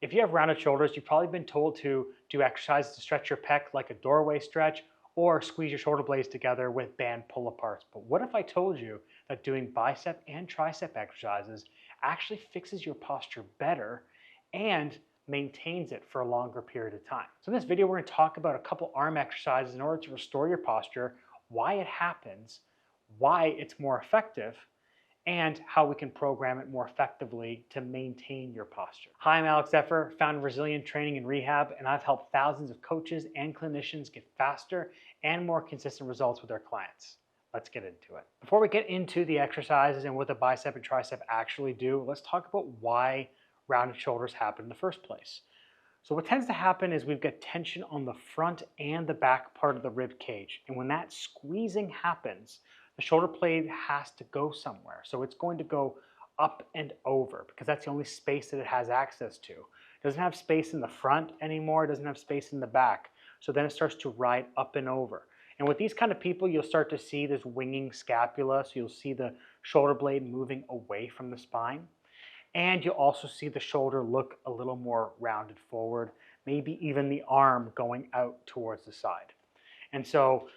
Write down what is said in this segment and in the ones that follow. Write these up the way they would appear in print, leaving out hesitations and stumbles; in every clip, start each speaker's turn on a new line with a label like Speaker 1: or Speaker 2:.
Speaker 1: If you have rounded shoulders, you've probably been told to do exercises to stretch your pec like a doorway stretch or squeeze your shoulder blades together with band pull aparts. But what if I told you that doing bicep and tricep exercises actually fixes your posture better and maintains it for a longer period of time? So in this video, we're going to talk about a couple arm exercises in order to restore your posture, why it happens, why it's more effective, and how we can program it more effectively to maintain your posture. Hi, I'm Alex Zephyr, founder of Resilient Training and Rehab, and I've helped thousands of coaches and clinicians get faster and more consistent results with their clients. Let's get into it. Before we get into the exercises and what the bicep and tricep actually do, let's talk about why rounded shoulders happen in the first place. So what tends to happen is we've got tension on the front and the back part of the rib cage. And when that squeezing happens, the shoulder blade has to go somewhere. So it's going to go up and over because that's the only space that it has access to. It doesn't have space in the front anymore. It doesn't have space in the back. So then it starts to ride up and over. And with these kind of people, you'll start to see this winging scapula. So you'll see the shoulder blade moving away from the spine. And you'll also see the shoulder look a little more rounded forward, maybe even the arm going out towards the side. And so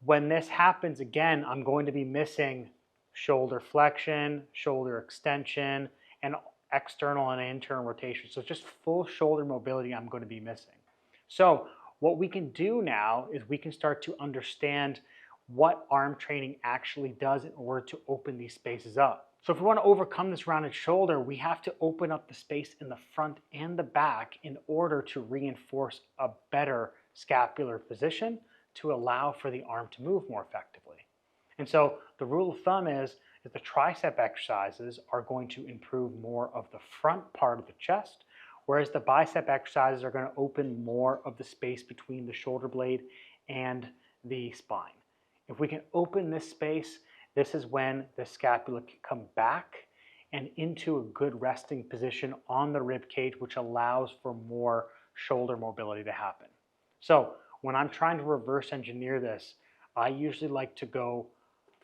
Speaker 1: when this happens again, I'm going to be missing shoulder flexion, shoulder extension, and external and internal rotation. So just full shoulder mobility I'm going to be missing. So what we can do now is we can start to understand what arm training actually does in order to open these spaces up. So if we want to overcome this rounded shoulder, we have to open up the space in the front and the back in order to reinforce a better scapular position to allow for the arm to move more effectively. And so the rule of thumb is that the tricep exercises are going to improve more of the front part of the chest, whereas the bicep exercises are going to open more of the space between the shoulder blade and the spine. If we can open this space, this is when the scapula can come back and into a good resting position on the rib cage, which allows for more shoulder mobility to happen. So when I'm trying to reverse engineer this, I usually like to go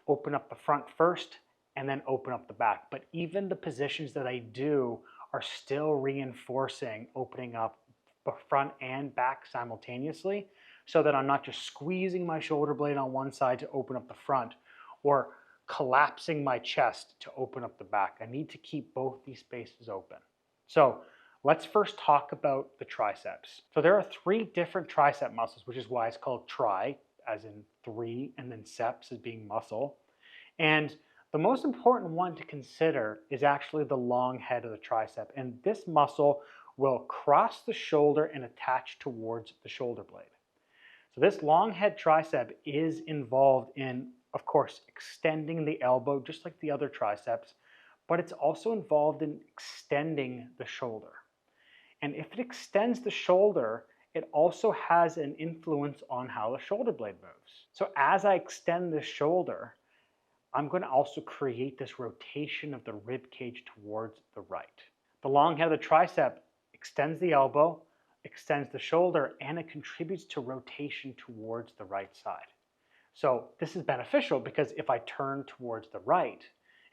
Speaker 1: open up the front first and then open up the back. But even the positions that I do are still reinforcing opening up the front and back simultaneously so that I'm not just squeezing my shoulder blade on one side to open up the front or collapsing my chest to open up the back. I need to keep both these spaces open. So let's first talk about the triceps. So there are three different tricep muscles, which is why it's called tri, as in three, and then ceps as being muscle. And the most important one to consider is actually the long head of the tricep. And this muscle will cross the shoulder and attach towards the shoulder blade. So this long head tricep is involved in, of course, extending the elbow, just like the other triceps, but it's also involved in extending the shoulder. And if it extends the shoulder, it also has an influence on how the shoulder blade moves. So as I extend the shoulder, I'm going to also create this rotation of the rib cage towards the right. The long head of the tricep extends the elbow, extends the shoulder, and it contributes to rotation towards the right side. So this is beneficial because if I turn towards the right,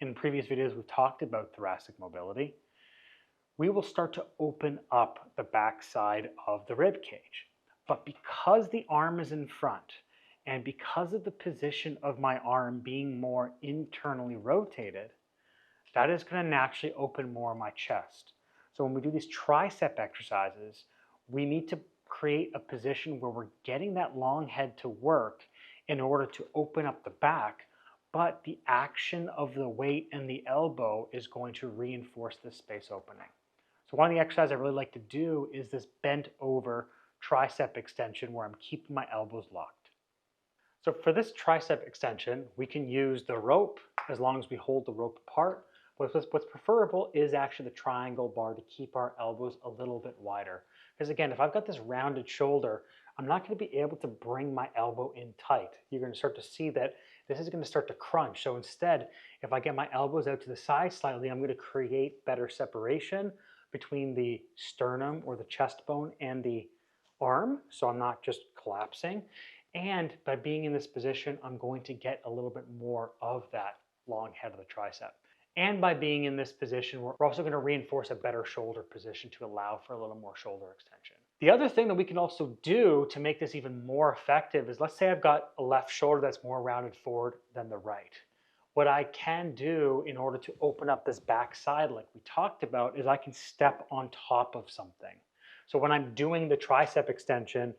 Speaker 1: in previous videos we've talked about thoracic mobility, we will start to open up the back side of the rib cage. But because the arm is in front and because of the position of my arm being more internally rotated, that is going to naturally open more of my chest. So when we do these tricep exercises, we need to create a position where we're getting that long head to work in order to open up the back, but the action of the weight and the elbow is going to reinforce this space opening. So one of the exercises I really like to do is this bent over tricep extension where I'm keeping my elbows locked. So for this tricep extension, we can use the rope as long as we hold the rope apart. What's preferable is actually the triangle bar to keep our elbows a little bit wider. Because again, if I've got this rounded shoulder, I'm not going to be able to bring my elbow in tight. You're going to start to see that this is going to start to crunch. So instead, if I get my elbows out to the side slightly, I'm going to create better separation between the sternum or the chest bone and the arm. So I'm not just collapsing. And by being in this position, I'm going to get a little bit more of that long head of the tricep. And by being in this position, we're also going to reinforce a better shoulder position to allow for a little more shoulder extension. The other thing that we can also do to make this even more effective is, let's say I've got a left shoulder that's more rounded forward than the right. What I can do in order to open up this back side like we talked about is I can step on top of something. So when I'm doing the tricep extension,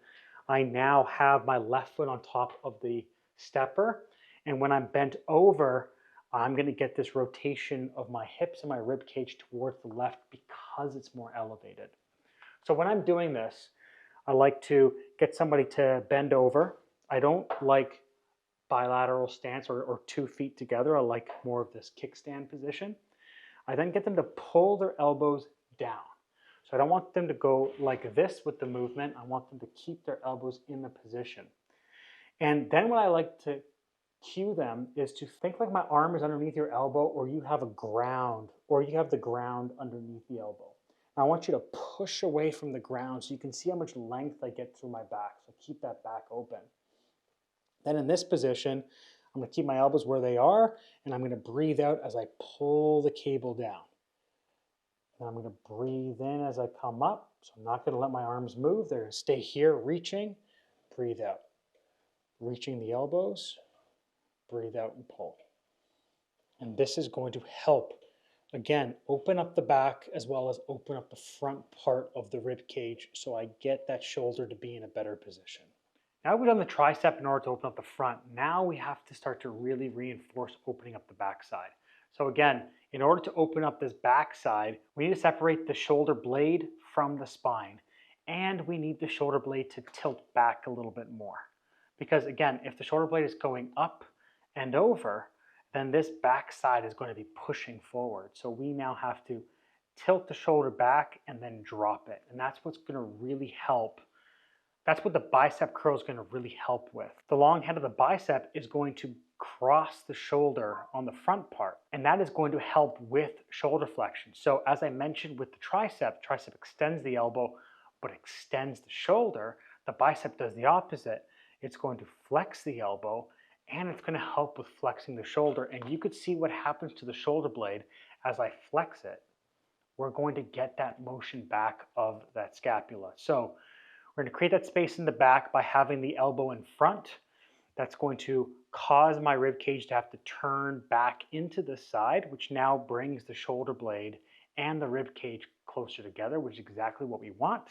Speaker 1: I now have my left foot on top of the stepper. And when I'm bent over, I'm going to get this rotation of my hips and my rib cage towards the left because it's more elevated. So when I'm doing this, I like to get somebody to bend over. I don't like bilateral stance or 2 feet together. I like more of this kickstand position. I then get them to pull their elbows down. So I don't want them to go like this with the movement. I want them to keep their elbows in the position. And then what I like to cue them is to think like my arm is underneath your elbow, or you have a ground, or you have the ground underneath the elbow. Now I want you to push away from the ground so you can see how much length I get through my back. So keep that back open. Then in this position, I'm going to keep my elbows where they are, and I'm going to breathe out as I pull the cable down. And I'm going to breathe in as I come up. So I'm not going to let my arms move. They're going to stay here, reaching. Breathe out. Reaching the elbows. Breathe out and pull. And this is going to help, again, open up the back as well as open up the front part of the rib cage so I get that shoulder to be in a better position. Now we've done the tricep in order to open up the front. Now we have to start to really reinforce opening up the backside. So again, in order to open up this backside, we need to separate the shoulder blade from the spine. And we need the shoulder blade to tilt back a little bit more. Because again, if the shoulder blade is going up and over, then this backside is going to be pushing forward. So we now have to tilt the shoulder back and then drop it. And that's what's going to really help. That's what the bicep curl is going to really help with. The long head of the bicep is going to cross the shoulder on the front part, and that is going to help with shoulder flexion. So as I mentioned with the tricep extends the elbow, but extends the shoulder. The bicep does the opposite. It's going to flex the elbow, and it's going to help with flexing the shoulder. And you could see what happens to the shoulder blade as I flex it. We're going to get that motion back of that scapula. So we're going to create that space in the back by having the elbow in front. That's going to cause my rib cage to have to turn back into the side, which now brings the shoulder blade and the rib cage closer together, which is exactly what we want.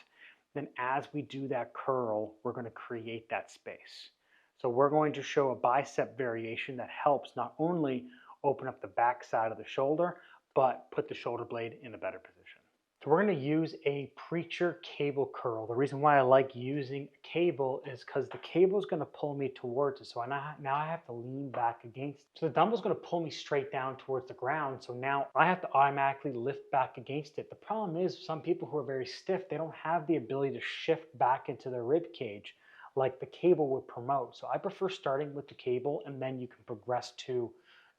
Speaker 1: Then as we do that curl, we're going to create that space. So we're going to show a bicep variation that helps not only open up the back side of the shoulder, but put the shoulder blade in a better position. So we're going to use a preacher cable curl. The reason why I like using a cable is because the cable is going to pull me towards it. So now I have to lean back against it. So the dumbbell is going to pull me straight down towards the ground. So now I have to automatically lift back against it. The problem is some people who are very stiff, they don't have the ability to shift back into their rib cage like the cable would promote. So I prefer starting with the cable, and then you can progress to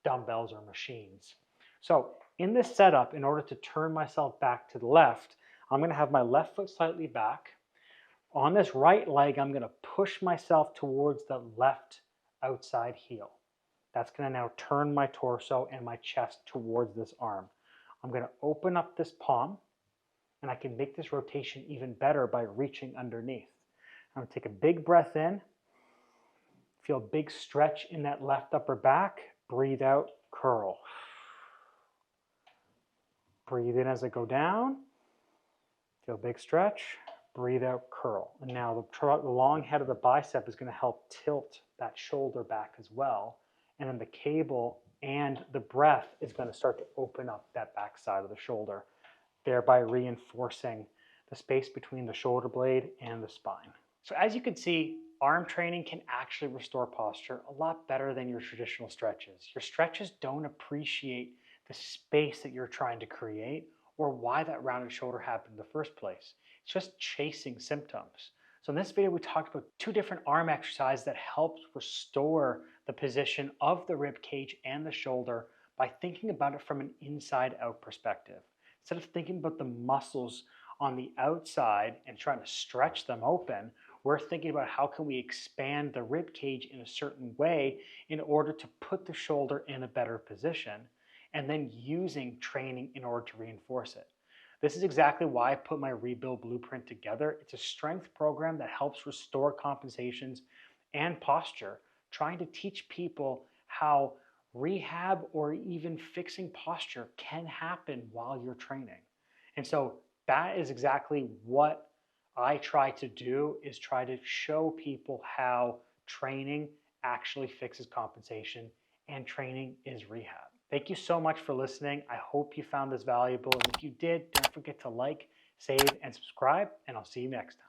Speaker 1: dumbbells or machines. So in this setup, in order to turn myself back to the left, I'm going to have my left foot slightly back. On this right leg, I'm going to push myself towards the left outside heel. That's going to now turn my torso and my chest towards this arm. I'm going to open up this palm, and I can make this rotation even better by reaching underneath. I'm going to take a big breath in, feel a big stretch in that left upper back, breathe out, curl. Breathe in as I go down, feel a big stretch, breathe out, curl. And now the long head of the bicep is going to help tilt that shoulder back as well. And then the cable and the breath is going to start to open up that back side of the shoulder, thereby reinforcing the space between the shoulder blade and the spine. So as you can see, arm training can actually restore posture a lot better than your traditional stretches. Your stretches don't appreciate the space that you're trying to create or why that rounded shoulder happened in the first place. It's just chasing symptoms. So in this video, we talked about 2 different arm exercises that help restore the position of the rib cage and the shoulder by thinking about it from an inside out perspective. Instead of thinking about the muscles on the outside and trying to stretch them open, we're thinking about how can we expand the rib cage in a certain way in order to put the shoulder in a better position. and then using training in order to reinforce it. This is exactly why I put my rebuild blueprint together. It's a strength program that helps restore compensations and posture, trying to teach people how rehab or even fixing posture can happen while you're training. And so that is exactly what I try to do, is try to show people how training actually fixes compensation and training is rehab. Thank you so much for listening. I hope you found this valuable. And if you did, don't forget to like, save, and subscribe, and I'll see you next time.